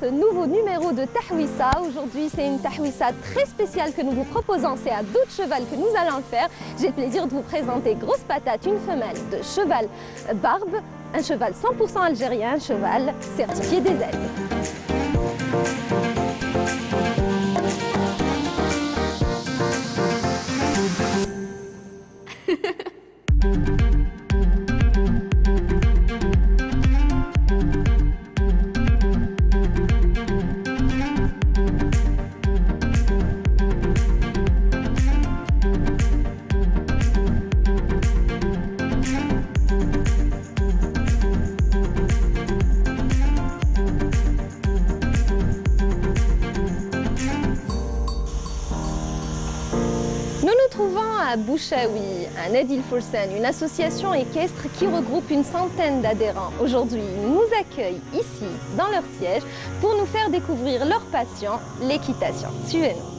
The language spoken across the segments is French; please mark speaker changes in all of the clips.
Speaker 1: ce nouveau numéro de Tahwissa. Aujourd'hui, c'est une Tahwissa très spéciale que nous vous proposons. C'est à dos de cheval que nous allons le faire. J'ai le plaisir de vous présenter Grosse Patate, une femelle de cheval barbe, un cheval 100% algérien, un cheval certifié des ailes. Nous nous trouvons à Bouchaoui, à Nedil Foursen, une association équestre qui regroupe une centaine d'adhérents. Aujourd'hui, ils nous accueillent ici, dans leur siège, pour nous faire découvrir leur passion, l'équitation. Suivez-nous.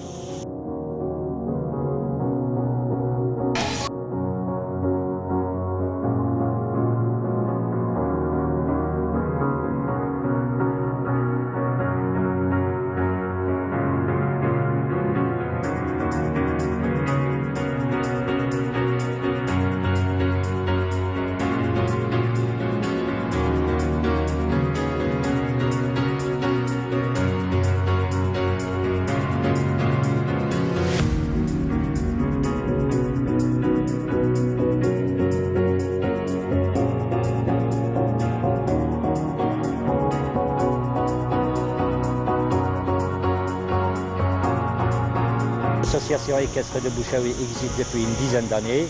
Speaker 2: L'association équestre de Bouchaoui existe depuis une dizaine d'années.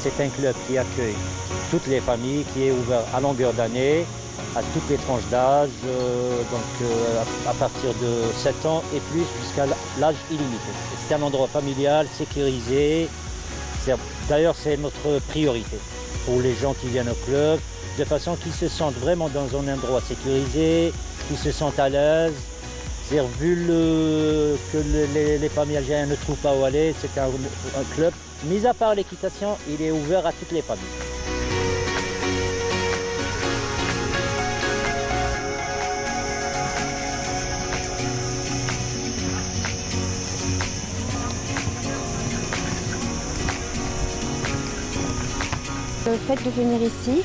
Speaker 2: C'est un club qui accueille toutes les familles, qui est ouvert à longueur d'année, à toutes les tranches d'âge, à partir de 7 ans et plus jusqu'à l'âge illimité. C'est un endroit familial, sécurisé. D'ailleurs, c'est notre priorité pour les gens qui viennent au club, de façon qu'ils se sentent vraiment dans un endroit sécurisé, qu'ils se sentent à l'aise. Vu que les familles algériennes ne trouvent pas où aller, c'est un club, mis à part l'équitation, il est ouvert à toutes les familles.
Speaker 3: Le fait de venir ici,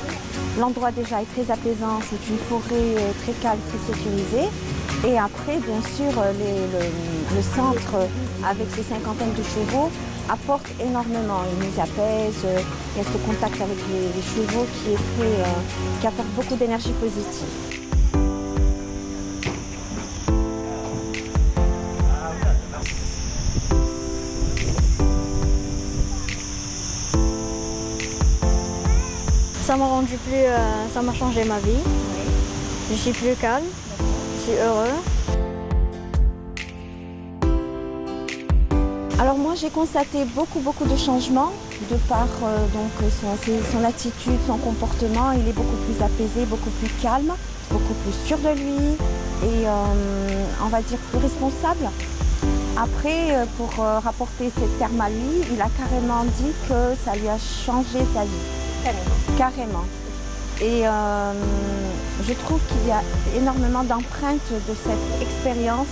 Speaker 3: l'endroit déjà est très apaisant, c'est une forêt très calme, très sécurisée. Et après, bien sûr, le centre, avec ses cinquantaines de chevaux, apporte énormément. Il nous apaise, il y a ce contact avec les chevaux qui apporte beaucoup d'énergie positive.
Speaker 4: Ça m'a changé ma vie. Je suis plus calme. Je suis heureux.
Speaker 3: Alors moi j'ai constaté beaucoup de changements de par son attitude, son comportement. Il est beaucoup plus apaisé, beaucoup plus calme, beaucoup plus sûr de lui et on va dire plus responsable. Après, pour rapporter ces termes à lui, il a carrément dit que ça lui a changé sa vie. Carrément. Et je trouve qu'il y a énormément d'empreintes de cette expérience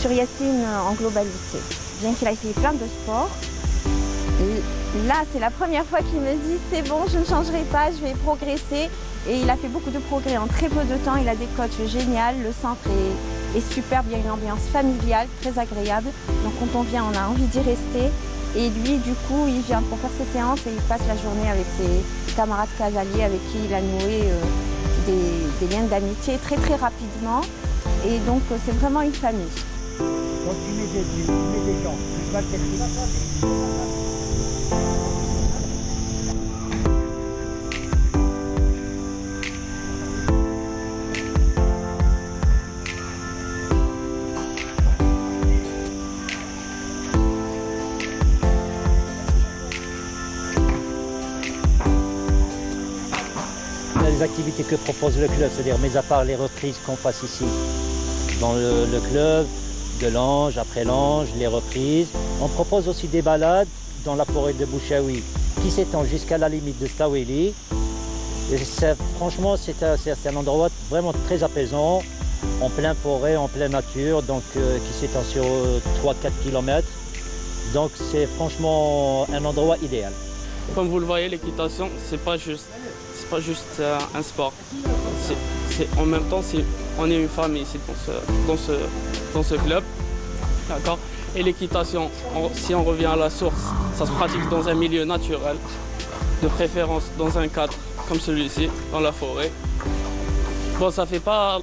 Speaker 3: sur Yacine en globalité. Bien qu'il a essayé plein de sports, là c'est la première fois qu'il me dit c'est bon, je ne changerai pas, je vais progresser. Et il a fait beaucoup de progrès en très peu de temps, il a des coachs géniaux, le centre est superbe, il y a une ambiance familiale, très agréable. Donc quand on vient, on a envie d'y rester. Et lui, du coup, il vient pour faire ses séances et il passe la journée avec ses camarades cavaliers avec qui il a noué des liens d'amitié très rapidement. Et donc, c'est vraiment une famille.
Speaker 2: Quand tu mets des gens, tu vas les activités que propose le club, c'est-à-dire mis à part les reprises qu'on passe ici dans le club, de l'Ange après l'Ange, les reprises, on propose aussi des balades dans la forêt de Bouchaoui qui s'étend jusqu'à la limite de Staweli Et franchement, c'est un endroit vraiment très apaisant, en pleine forêt, en pleine nature, donc qui s'étend sur 3-4 km. Donc c'est franchement un endroit idéal.
Speaker 5: Comme vous le voyez, l'équitation, c'est pas juste un sport. En même temps, on est une famille ici dans ce club. D'accord. Et l'équitation, si on revient à la source, ça se pratique dans un milieu naturel, de préférence dans un cadre comme celui-ci, dans la forêt. Bon, ça fait pas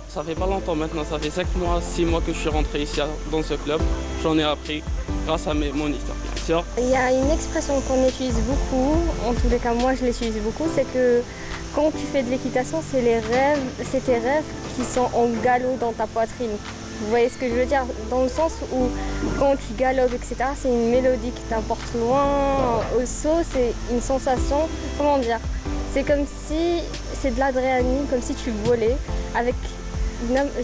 Speaker 5: longtemps maintenant, ça fait 5 mois, 6 mois que je suis rentré ici dans ce club. J'en ai appris grâce à mon histoire, bien sûr.
Speaker 4: Il y a une expression qu'on utilise beaucoup, en tous les cas moi je l'utilise beaucoup, c'est que quand tu fais de l'équitation, c'est tes rêves qui sont en galop dans ta poitrine. Vous voyez ce que je veux dire? Dans le sens où quand tu galopes, etc., c'est une mélodie qui t'importe loin. Au saut, c'est une sensation, comment dire? C'est comme si c'est de l'adrénaline, comme si tu volais avec,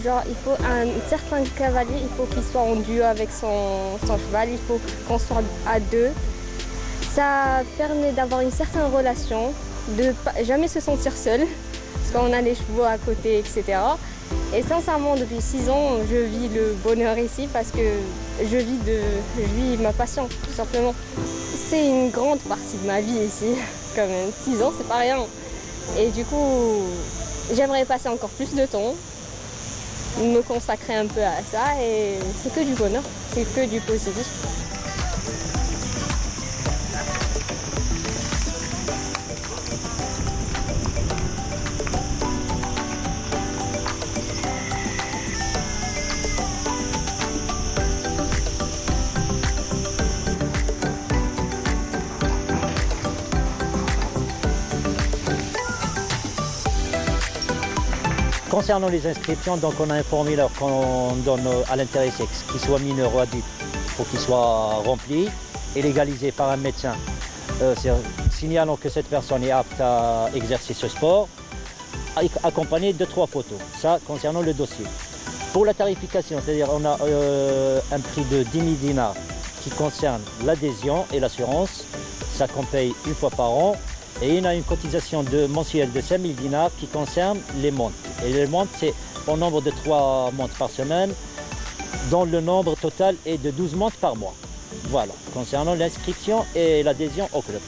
Speaker 4: genre, il faut un certain cavalier, il faut qu'il soit en duo avec son cheval, il faut qu'on soit à deux. Ça permet d'avoir une certaine relation, de jamais se sentir seul, parce qu'on a les chevaux à côté, etc. Et sincèrement, depuis 6 ans, je vis le bonheur ici parce que je vis ma passion, tout simplement. C'est une grande partie de ma vie ici, quand même. 6 ans, c'est pas rien. Et du coup, j'aimerais passer encore plus de temps, me consacrer un peu à ça, et c'est que du bonheur, c'est que du positif.
Speaker 2: Concernant les inscriptions, donc on a un formulaire qu'on donne à l'intéressé, qu'il soit mineur ou adulte, il faut qu'il soit rempli et légalisé par un médecin, signalant que cette personne est apte à exercer ce sport, accompagné de 3 photos. Ça concernant le dossier. Pour la tarification, c'est-à-dire on a un prix de 10 000 dinars qui concerne l'adhésion et l'assurance, ça qu'on paye une fois par an. Et il y a une cotisation mensuelle de 5 000 dinars qui concerne les montes. Et les montes, c'est au nombre de 3 montes par semaine, dont le nombre total est de 12 montes par mois. Voilà, concernant l'inscription et l'adhésion au club.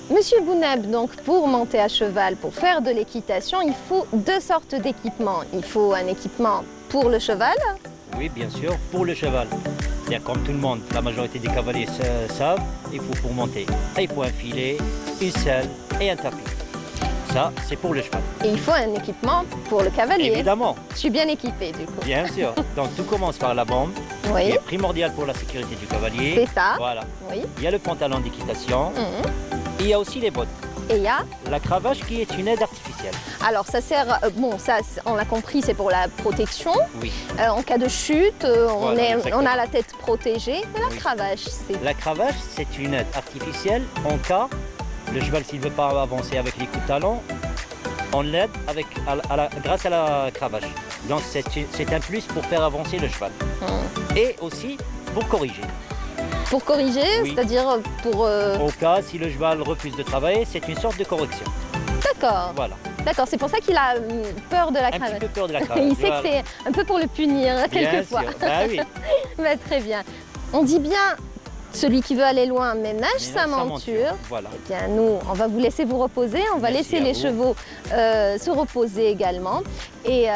Speaker 1: Monsieur Bouneb, donc pour monter à cheval, pour faire de l'équitation, il faut 2 sortes d'équipements. Il faut un équipement pour le cheval.
Speaker 2: Oui, bien sûr, pour le cheval. C'est-à-dire, comme tout le monde, la majorité des cavaliers savent, il faut pour monter. Il faut un filet, une selle et un tapis. Ça, c'est pour le cheval.
Speaker 1: Et il faut un équipement pour le cavalier.
Speaker 2: Évidemment.
Speaker 1: Je suis bien équipée du coup.
Speaker 2: Bien sûr. Donc tout commence par la bombe,
Speaker 1: Oui,
Speaker 2: qui est primordiale pour la sécurité du cavalier.
Speaker 1: c'est ça.
Speaker 2: Voilà.
Speaker 1: Oui.
Speaker 2: Il y a le pantalon d'équitation. Et il y a aussi les bottes.
Speaker 1: Et il y a,
Speaker 2: La cravache qui est une aide artificielle.
Speaker 1: alors ça sert, bon ça on l'a compris, c'est pour la protection.
Speaker 2: Oui.
Speaker 1: En cas de chute,
Speaker 2: Voilà,
Speaker 1: on a la tête protégée. Mais la
Speaker 2: Oui.
Speaker 1: cravache, c'est...
Speaker 2: La cravache, c'est une aide artificielle en cas, le cheval s'il ne veut pas avancer avec les coups de talon, on l'aide grâce à la cravache. Donc c'est un plus pour faire avancer le cheval. Et aussi pour corriger.
Speaker 1: Pour corriger,
Speaker 2: Oui.
Speaker 1: c'est-à-dire pour...
Speaker 2: Au cas si le cheval refuse de travailler, c'est une sorte de correction.
Speaker 1: D'accord,
Speaker 2: Voilà.
Speaker 1: d'accord, c'est pour ça qu'il a peur de la
Speaker 2: Un petit
Speaker 1: cravache.
Speaker 2: peu peur de la cravache.
Speaker 1: Il sait
Speaker 2: Voilà.
Speaker 1: que c'est un peu pour le punir,
Speaker 2: Bien
Speaker 1: quelquefois.
Speaker 2: sûr. Bah oui.
Speaker 1: Bah, très bien. On dit bien, celui qui veut aller loin ménage sa monture.
Speaker 2: Voilà.
Speaker 1: Eh bien, nous, on va vous laisser vous reposer. On va
Speaker 2: Merci
Speaker 1: laisser
Speaker 2: à
Speaker 1: les
Speaker 2: vous.
Speaker 1: chevaux se reposer également. Et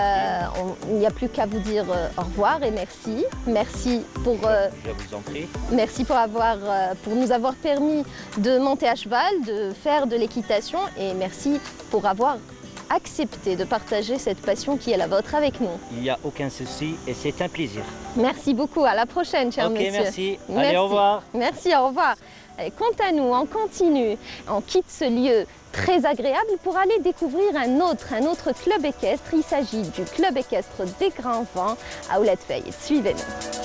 Speaker 1: il n'y a plus qu'à vous dire au revoir et merci. Merci pour,
Speaker 2: Je vous en prie.
Speaker 1: merci pour nous avoir permis de monter à cheval, de faire de l'équitation. Et merci pour avoir accepté de partager cette passion qui est la vôtre avec nous.
Speaker 2: Il n'y a aucun souci et c'est un plaisir.
Speaker 1: Merci beaucoup. À la prochaine, cher
Speaker 2: Ok,
Speaker 1: monsieur.
Speaker 2: merci. Allez, au revoir.
Speaker 1: Merci, au revoir. Allez, quant à nous, on continue, on quitte ce lieu très agréable pour aller découvrir un autre club équestre. Il s'agit du club équestre des Grands Vents à Ouled Fayed. Suivez-nous.